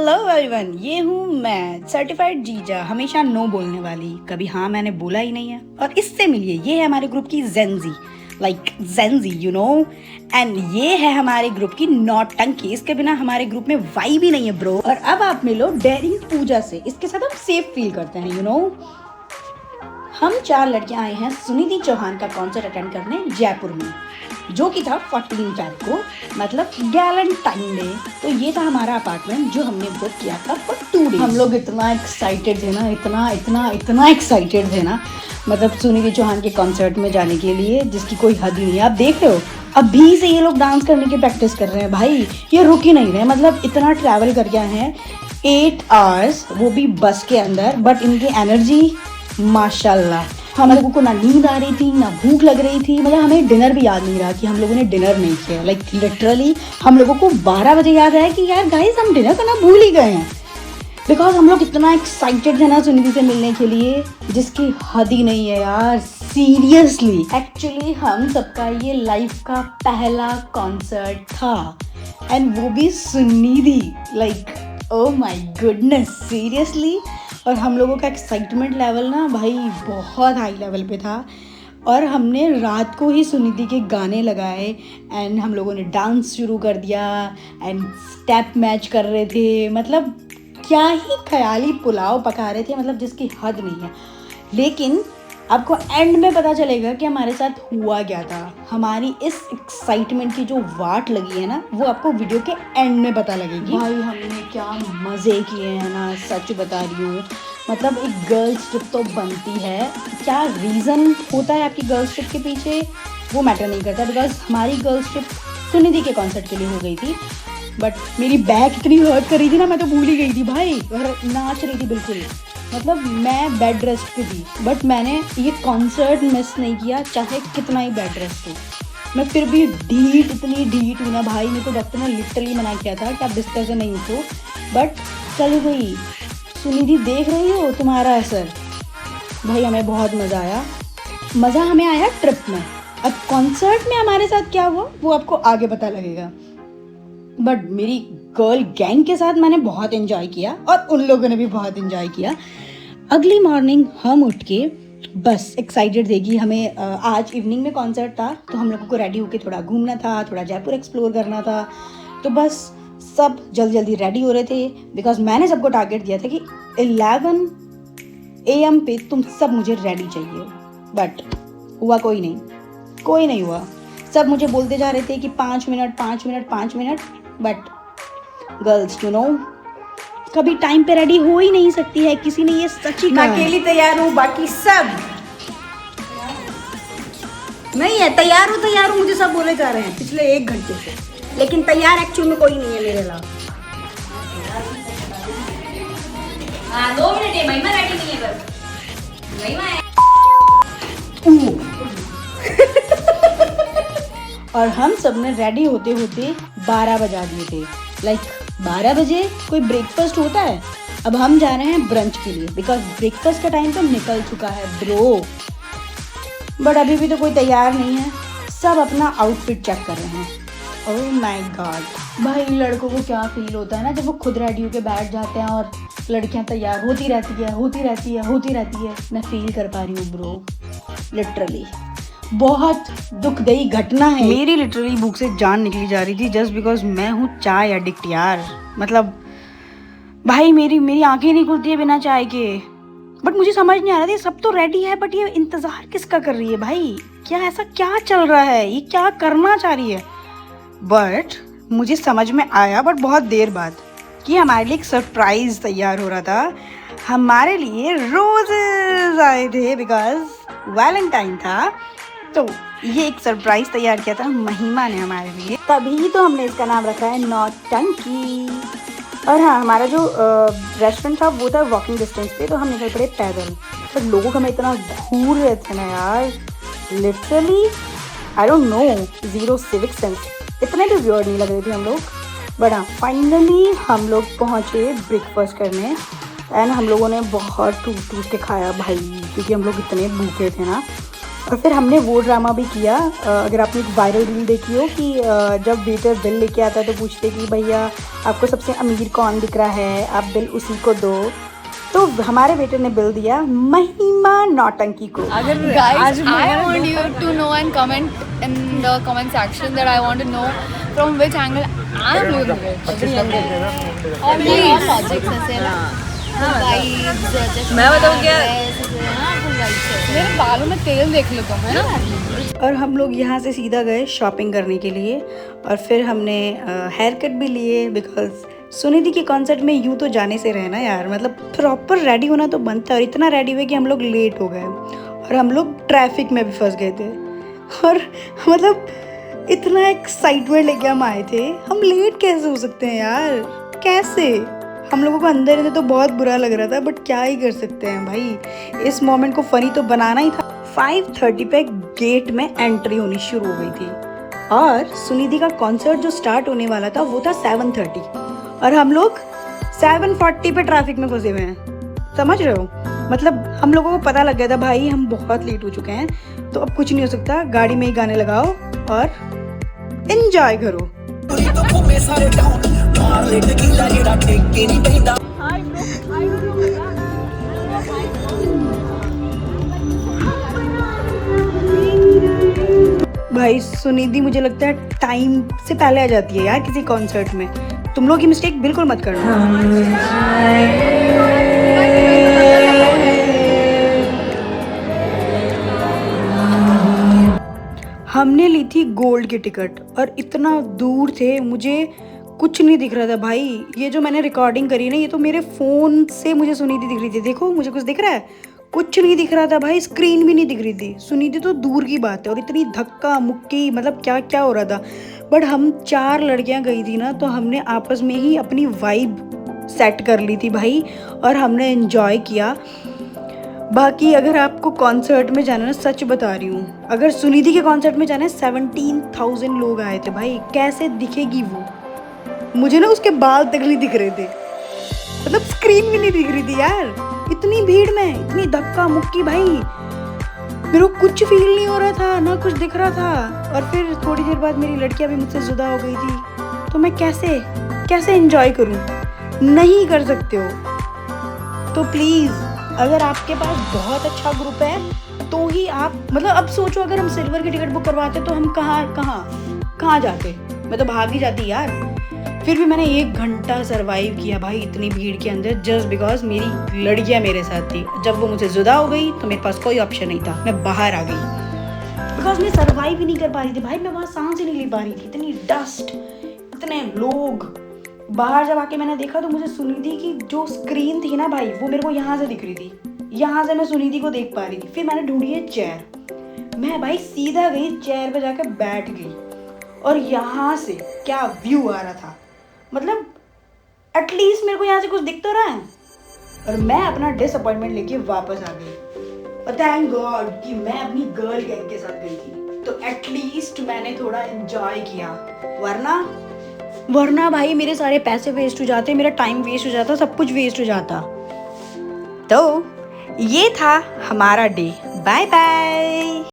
Hello everyone, ये हूँ मैं सर्टिफाइड जीजा, हमेशा नो बोलने वाली, कभी हाँ मैंने बोला ही नहीं है। और इससे मिलिए, ये है हमारे ग्रुप की Gen Z, like Gen Z you know. And ये है हमारे ग्रुप की नौटंकी, इसके बिना हमारे ग्रुप में वाइब ही नहीं है ब्रो। और अब आप मिलो डेयरिंग पूजा से, इसके साथ हम सेफ फील करते हैं यू नो। हम 4 लड़कियां आए हैं सुनिधि चौहान का कॉन्सर्ट अटेंड करने जयपुर में, जो कि था 14 तारीख को, मतलब गैलेंटाइन डे। तो ये था हमारा अपार्टमेंट जो हमने बुक किया था फॉर 2 डेज। हम लोग इतना एक्साइटेड थे ना, इतना एक्साइटेड थे ना, मतलब सुनिधि चौहान के कॉन्सर्ट में जाने के लिए, जिसकी कोई हद ही नहीं है। आप देख रहे हो अभी से ये लोग डांस करने की प्रैक्टिस कर रहे हैं भाई, ये रुक ही नहीं रहे। मतलब इतना ट्रैवल करके आए हैं 8 आवर्स, वो भी बस के अंदर, बट इनकी एनर्जी माशाल्लाह। हम लोगों को ना नींद आ रही थी ना भूख लग रही थी, मतलब हमें डिनर भी याद नहीं रहा कि हम लोगों ने डिनर नहीं किया। लाइक लिटरली हम लोगों को 12 बजे याद आया कि यार गाइस हम डिनर करना भूल ही गए हैं, बिकॉज हम लोग इतना एक्साइटेड थे ना सुनिधि से मिलने के लिए, जिसकी हद ही नहीं है यार, सीरियसली। एक्चुअली हम सबका ये लाइफ का पहला कॉन्सर्ट था, एंड वो भी Sunidhi, like oh my goodness, seriously. और हम लोगों का एक्साइटमेंट लेवल ना भाई बहुत हाई लेवल पे था। और हमने रात को ही सुनिधि के गाने लगाए एंड हम लोगों ने डांस शुरू कर दिया एंड स्टेप मैच कर रहे थे। मतलब क्या ही ख्याली पुलाव पका रहे थे, मतलब जिसकी हद नहीं है। लेकिन आपको एंड में पता चलेगा कि हमारे साथ हुआ क्या था। हमारी इस एक्साइटमेंट की जो वाट लगी है ना, वो आपको वीडियो के एंड में पता लगेगी। भाई हमने क्या मज़े किए हैं ना, सच बता रही हूँ। मतलब एक गर्ल्स ट्रिप तो बनती है, क्या रीज़न होता है आपकी गर्ल्स ट्रिप के पीछे वो मैटर नहीं करता, बिकॉज हमारी गर्ल्स ट्रिप सुनिधि के कॉन्सर्ट के लिए हो गई थी। बट मेरी बैक इतनी हर्ट कर रही थी ना, मैं तो भूल ही गई थी भाई, और नाच रही थी बिल्कुल। मतलब मैं बेड रेस्ट पे थी, बट मैंने ये कॉन्सर्ट मिस नहीं किया, चाहे कितना ही बेड रेस्ट हो। मैं फिर भी इतनी ढीठ हूँ ना भाई, मेरे को डॉक्टर ने लिटरली मना किया था कि आप बिस्तर से नहीं उठो, बट चलो भाई। सुनिधि देख रही हो तुम्हारा असर। भाई हमें बहुत मज़ा आया, मज़ा हमें आया ट्रिप में। अब कॉन्सर्ट में हमारे साथ क्या हुआ वो आपको आगे पता लगेगा, बट मेरी गर्ल गैंग के साथ मैंने बहुत एंजॉय किया और उन लोगों ने भी बहुत एंजॉय किया। अगली मॉर्निंग हम उठ के बस एक्साइटेड थे कि हमें आज इवनिंग में कॉन्सर्ट था, तो हम लोगों को रेडी होके थोड़ा घूमना था, थोड़ा जयपुर एक्सप्लोर करना था। तो बस सब जल्दी रेडी हो रहे थे, बिकॉज मैंने सबको टारगेट दिया था कि 11 AM पे तुम सब मुझे रेडी चाहिए। बट हुआ कोई नहीं हुआ। सब मुझे बोलते जा रहे थे कि 5 minute, but girls you know, कभी टाइम पे रेडी हो ही नहीं सकती है किसी ने, ये सच ही कहा। मैं अकेली तैयार हूँ, बाकी सब नहीं है। तैयार हूँ मुझे सब बोले जा रहे हैं पिछले 1 घंटे से, लेकिन तैयार एक्चुअल में कोई नहीं है मेरे अलावा। 2 मिनट है, महिमा रेडी नहीं है, बस महिमा है। और हम सब ने रेडी होते होते 12 बजा दिए थे। लाइक 12 बजे कोई ब्रेकफास्ट होता है? अब हम जा रहे हैं ब्रंच के लिए, बिकॉज ब्रेकफास्ट का टाइम तो निकल चुका है ब्रो। बट अभी भी तो कोई तैयार नहीं है, सब अपना आउटफिट चेक कर रहे हैं। ओह माय गॉड भाई, लड़कों को क्या फील होता है ना जब वो खुद रेडी होके बैठ जाते हैं और लड़कियां तैयार होती रहती है। मैं फील कर पा रही हूँ ब्रो, लिटरली बहुत दुखदाई घटना है। मेरी लिटरली भूख से जान निकली जा रही थी, जस्ट बिकॉज मैं हूँ चाय एडिक्ट यार। मतलब भाई मेरी आंखें नहीं खुलती है बिना चाय के। बट मुझे समझ नहीं आ रहा था, सब तो रेडी है बट ये इंतज़ार किसका कर रही है भाई? ऐसा क्या चल रहा है, ये क्या करना चाह रही है? बट मुझे समझ में आया, बट बहुत देर बाद, कि हमारे लिए एक सरप्राइज तैयार हो रहा था। हमारे लिए रोजेज आए थे, बिकॉज वैलेंटाइन था। तो ये एक सरप्राइज तैयार किया था महिमा ने हमारे लिए, तभी तो हमने इसका नाम रखा है नौटंकी। और हाँ, हमारा जो रेस्टोरेंट था वो था वॉकिंग डिस्टेंस पे, तो हम निकल पड़े पैदल। तो लोग हमें इतना घूर रहे थे ना यार, literally I don't know, 0 civic sense, इतने भी वियर्ड नहीं लग रहे थे हम लोग। बट हाँ, फाइनली हम लोग पहुँचे ब्रेकफास्ट करने, एंड हम लोगों ने बहुत टूट के खाया भाई, क्योंकि हम लोग इतने भूखे थे ना। और फिर हमने वो ड्रामा भी किया, अगर आपने एक वायरल रील देखी हो कि जब वेटर बिल लेके आता है तो पूछते कि भैया आपको सबसे अमीर कौन दिख रहा है, आप बिल उसी को दो। तो हमारे वेटर ने बिल दिया महिमा नौटंकी को। Guys, I want you to know and comment in the comment section that I want to know from which angle I am looking rich. और मेरे और logics ऐसे ना, vibes जैसे मैं बताऊँ क्या, मेरे बालों में तेल देख लो तुम, है ना। और हम लोग यहाँ से सीधा गए शॉपिंग करने के लिए, और फिर हमने हेयर कट भी लिए, बिकॉज सुनिधि के कॉन्सर्ट में यूँ तो जाने से रहना यार, मतलब प्रॉपर रेडी होना तो बनता है। और इतना रेडी हुए कि हम लोग लेट हो गए, और हम लोग ट्रैफिक में भी फंस गए थे। और मतलब इतना एक्साइटमेंट लेके हम आए थे, हम लेट कैसे हो सकते हैं यार, कैसे? हम लोगों को अंदर से तो बहुत बुरा लग रहा था, बट क्या ही कर सकते हैं भाई, इस मोमेंट को फनी तो बनाना ही था। 5:30 पे गेट में एंट्री होनी शुरू हो गई थी, और सुनिधि का कॉन्सर्ट जो स्टार्ट होने वाला था वो था 7:30, और हम लोग 7:40 पे ट्रैफिक में फंसे हुए हैं। समझ रहे हो? मतलब हम लोगों को पता लग गया था भाई हम बहुत लेट हो चुके हैं, तो अब कुछ नहीं हो सकता, गाड़ी में ही गाने लगाओ और एंजॉय करो। भाई सुनिधि मुझे लगता है टाइम से पहले आ जाती है यार किसी कॉन्सर्ट में, तुम लोग की मिस्टेक बिल्कुल मत करना। हमने ली थी गोल्ड की टिकट, और इतना दूर थे मुझे कुछ नहीं दिख रहा था भाई। ये जो मैंने रिकॉर्डिंग करी ना, ये तो मेरे फ़ोन से मुझे सुनिधि दिख रही थी। देखो मुझे कुछ दिख रहा है? कुछ नहीं दिख रहा था भाई, स्क्रीन भी नहीं दिख रही थी। सुनिधि तो दूर की बात है, और इतनी धक्का मुक्की, मतलब क्या क्या हो रहा था। बट हम 4 लड़कियां गई थी ना, तो हमने आपस में ही अपनी वाइब सेट कर ली थी भाई, और हमने एंजॉय किया। बाकी अगर आपको कॉन्सर्ट में जाना है, सच बता रही हूँ, अगर सुनिधि के कॉन्सर्ट में जाना है, 17,000 लोग आए थे भाई, कैसे दिखेगी वो? मुझे ना उसके बाल तक नहीं दिख रहे थे, मतलब स्क्रीन भी नहीं दिख रही थी यार, इतनी भीड़ में, इतनी धक्का मुक्की भाई, मेरे को कुछ फील नहीं हो रहा था, ना कुछ दिख रहा था। और फिर थोड़ी देर बाद मेरी लड़कियां भी मुझसे जुदा हो गई थी, तो मैं कैसे एंजॉय करूँ? नहीं कर सकते हो तो प्लीज़, अगर आपके पास बहुत अच्छा ग्रुप है तो ही आप, मतलब अब सोचो अगर हम सिल्वर की टिकट बुक करवाते तो हम कहाँ जाते? मैं तो भाग ही जाती यार। फिर भी मैंने 1 घंटा सरवाइव किया भाई इतनी भीड़ के अंदर, जस्ट बिकॉज मेरी लड़कियां मेरे साथ थी। जब वो मुझे जुदा हो गई तो मेरे पास कोई ऑप्शन नहीं था, मैं बाहर आ गई, बिकॉज मैं सरवाइव ही नहीं कर पा रही थी भाई, मैं वहाँ सांस ही नहीं ले पा रही थी, इतनी डस्ट, इतने लोग। बाहर जब आके मैंने देखा तो मुझे सुनिधि की जो स्क्रीन थी ना भाई, वो मेरे को यहाँ से दिख रही थी, यहाँ से मैं सुनिधि को देख पा रही थी। फिर मैंने ढूंढी है चेयर, मैं भाई सीधा गई चेयर पे जाकर बैठ गई, और यहाँ से क्या व्यू आ रहा था, मतलब एटलीस्ट मेरे को यहाँ से कुछ दिख तो रहा है। और मैं अपना डिसअपॉइंटमेंट लेके वापस आ गई, और थैंक गॉड कि मैं अपनी गर्ल गैंग के साथ गई थी, तो एटलीस्ट मैंने थोड़ा एंजॉय किया। वरना भाई मेरे सारे पैसे वेस्ट हो जाते, मेरा टाइम वेस्ट हो जाता, सब कुछ वेस्ट हो जाता। तो ये था हमारा डे। Bye bye.